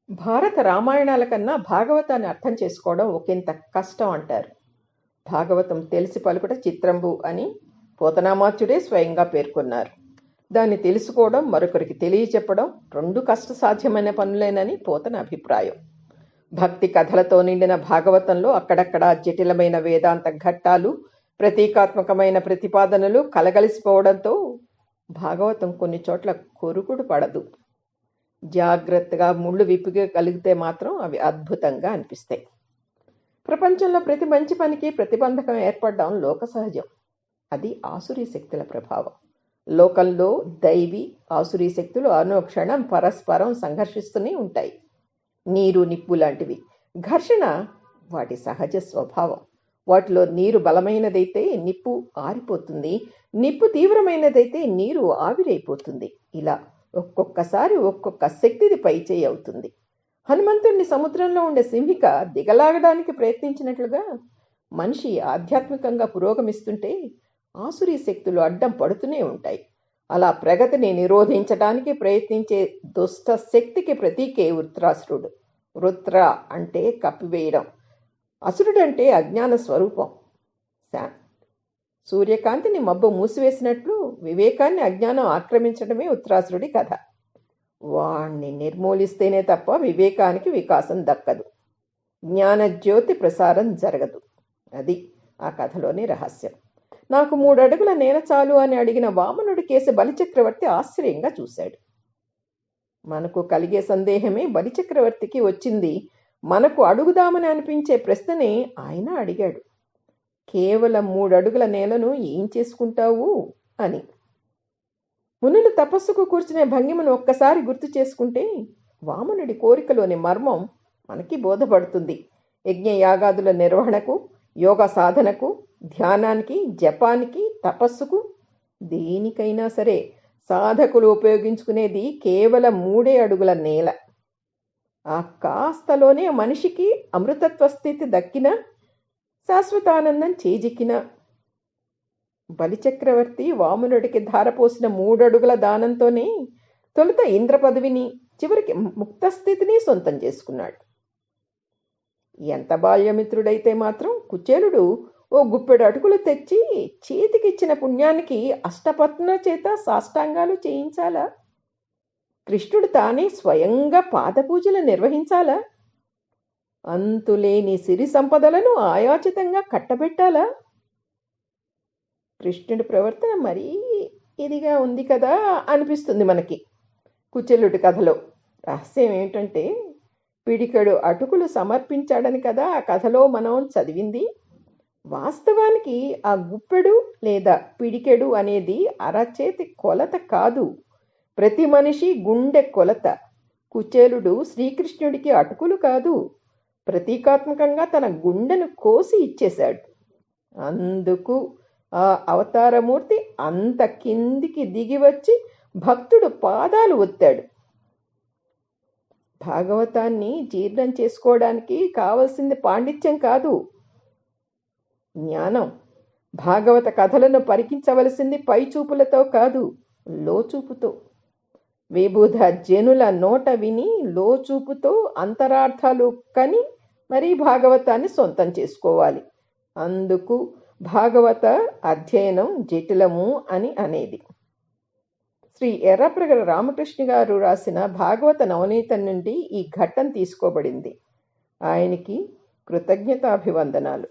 భారత రామాయణాల కన్నా భాగవతాన్ని అర్థం చేసుకోవడం ఒకంత కష్టం అంటారు. భాగవతం తెలిసి పలుకుట చిత్రంబు అని పోతనామాత్యుడే స్వయంగా పేర్కొన్నారు. దాన్ని తెలుసుకోవడం, మరొకరికి తెలియచెప్పడం రెండు కష్టసాధ్యమైన పనులేనని పోతన అభిప్రాయం. భక్తి కథలతో నిండిన భాగవతంలో అక్కడక్కడా జటిలమైన వేదాంత ఘట్టాలు, ప్రతీకాత్మకమైన ప్రతిపాదనలు కలగలిసిపోవడంతో భాగవతం కొన్ని చోట్ల కొరుకుడు పడదు. జాగ్రత్తగా ముళ్ళు విప్పగలిగితే మాత్రం అవి అద్భుతంగా అనిపిస్తాయి. ప్రపంచంలో ప్రతి మంచి పనికి ప్రతిబంధకం ఏర్పడడం లోక సహజం. అది ఆసురీ శక్తుల ప్రభావం. లోకంలో దైవీ ఆసురీ శక్తులు అనుక్షణం పరస్పరం సంఘర్షిస్తూనే ఉంటాయి. నీరు నిప్పు లాంటివి. ఘర్షణ వాటి సహజ స్వభావం. వాటిలో నీరు బలమైనదైతే నిప్పు ఆరిపోతుంది, నిప్పు తీవ్రమైనదైతే నీరు ఆవిరైపోతుంది. ఇలా ఒక్కొక్కసారి ఒక్కొక్క శక్తిది పైచేయి అవుతుంది. హనుమంతుడిని సముద్రంలో ఉండే సింహిక దిగలాగడానికి ప్రయత్నించినట్లుగా మనిషి ఆధ్యాత్మికంగా పురోగమిస్తుంటే ఆసురీ శక్తులు అడ్డం పడుతూనే ఉంటాయి. అలా ప్రగతిని నిరోధించడానికి ప్రయత్నించే దుష్ట శక్తికి ప్రతీకే వృత్రాసురుడు. వృత్ర అంటే కప్పివేయడం, అసురుడంటే అజ్ఞాన స్వరూపం. సూర్యకాంతిని మబ్బు మూసివేసినట్లు వివేకాన్ని అజ్ఞానం ఆక్రమించడమే ఉత్తరాసురుడి కథ. వాణ్ణి నిర్మూలిస్తేనే తప్ప వివేకానికి వికాసం దక్కదు, జ్ఞానజ్యోతి ప్రసారం జరగదు. అది ఆ కథలోని రహస్యం. నాకు 3 అడుగుల నేల చాలు అని అడిగిన వామనుడి కేసి బలిచక్రవర్తి ఆశ్చర్యంగా చూశాడు. మనకు కలిగే సందేహమే బలిచక్రవర్తికి వచ్చింది. మనకు అడుగుదామని అనిపించే ప్రశ్ననే ఆయన అడిగాడు. కేవలం 3 అడుగుల నేలను ఏం చేసుకుంటావు అని. మునులు తపస్సుకు కూర్చునే భంగిమను ఒక్కసారి గుర్తు చేసుకుంటే వామనుడి కోరికలోని మర్మం మనకి బోధపడుతుంది. యజ్ఞయాగాదుల నిర్వహణకు, యోగ సాధనకు, ధ్యానానికి, జపానికి, తపస్సుకు, దేనికైనా సరే సాధకులు ఉపయోగించుకునేది కేవలం 3 అడుగుల నేల. ఆ కాస్తలోనే మనిషికి అమృతత్వ స్థితి దక్కిన, శాశ్వతానందం చేజిక్కిన. బలిచక్రవర్తి వామనుడికి ధారపోసిన 3 అడుగుల దానంతోనే తొలుత ఇంద్ర పదవిని, చివరికి ముక్తస్థితిని సొంతం చేసుకున్నాడు. ఎంత బాల్యమిత్రుడైతే మాత్రం కుచేలుడు ఓ గుప్పెడు అటుకులు తెచ్చి చేతికిచ్చిన పుణ్యానికి అష్టపత్నుల చేత సాష్టాంగాలు చేయించాలా? కృష్ణుడు తానే స్వయంగా పాదపూజలు నిర్వహించాలా? అంతులేని సిరి సంపదలను ఆయాచితంగా కట్టబెట్టాలా? కృష్ణుడి ప్రవర్తన మరీ ఇదిగా ఉంది కదా అనిపిస్తుంది మనకి. కుచేలుడి కథలో రహస్యం ఏమిటంటే, పిడికెడు అటుకులు సమర్పించాడని కదా ఆ కథలో మనం చదివింది. వాస్తవానికి ఆ గుప్పెడు లేదా పిడికెడు అనేది అరచేతి కొలత కాదు, ప్రతి మనిషి గుండె కొలత. కుచేలుడు శ్రీకృష్ణుడికి అటుకులు కాదు, ప్రతీకాత్మకంగా తన గుండెను కోసి ఇచ్చేశాడు. అందుకు ఆ అవతారమూర్తి అంత కిందికి దిగి వచ్చి భక్తుడు పాదాలు ఒత్తాడు. భాగవతాన్ని జీర్ణం చేసుకోవడానికి కావలసింది పాండిత్యం కాదు, జ్ఞానం. భాగవత కథలను పరికించవలసింది పైచూపులతో కాదు, లోచూపుతో. విబుధ జనుల నోట విని లోచూపుతో అంతరార్థాలు కని మరీ భాగవతాన్ని సొంతం చేసుకోవాలి. అందుకు భాగవత అధ్యయనం జటిలము అని అనేది. శ్రీ ఎర్రప్రగడ రామకృష్ణ గారు రాసిన భాగవత నవనీతం నుండి ఈ ఘట్టం తీసుకోబడింది. ఆయనకి కృతజ్ఞతాభివందనాలు.